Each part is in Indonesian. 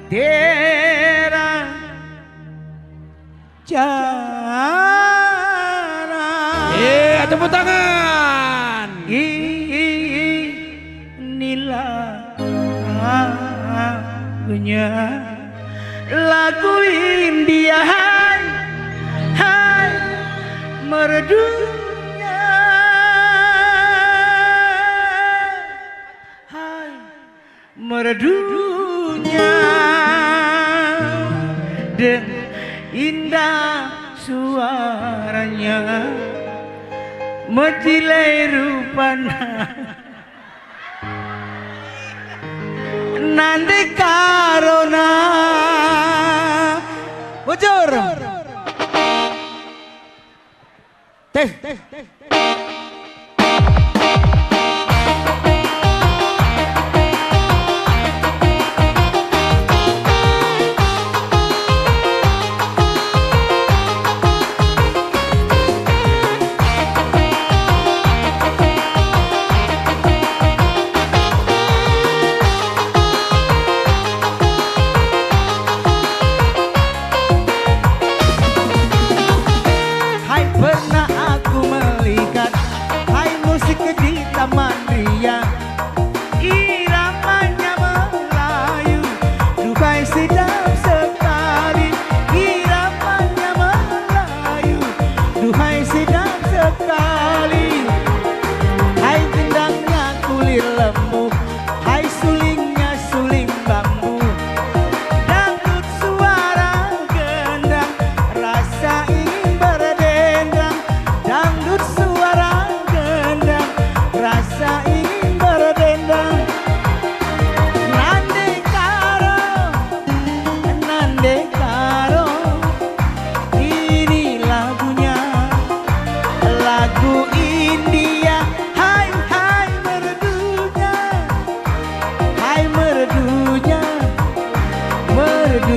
Tera cara. Tepuk tangan. Inilah lagunya, lagu India. Hai merdunya, hai merdunya, dan indah suaranya, mejilai rupana, nande karona. Bujur. Teh.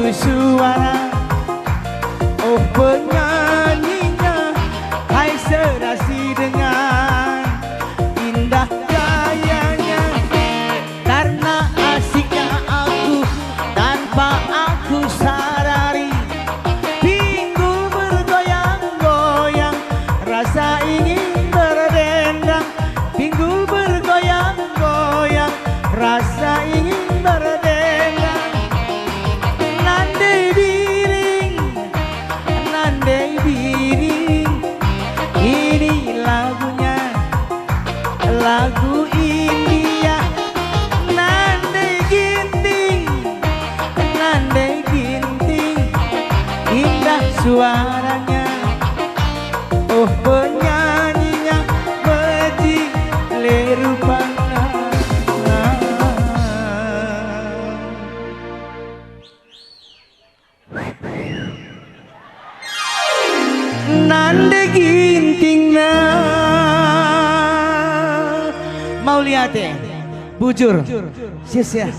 Suara, oh penyanyinya, hai serasi dengan indah gayanya. Karena asiknya aku tanpa aku sadari, pinggul bergoyang-goyang, rasa ingin berdendang. Pinggul bergoyang-goyang, rasa ingin berdendang. Ini lagunya, lagu India. Nande ginting, indah suaranya, oh penyanyinya, mejile rupanya. Nande ginting na mau lihat ya, bujur, sia-sia.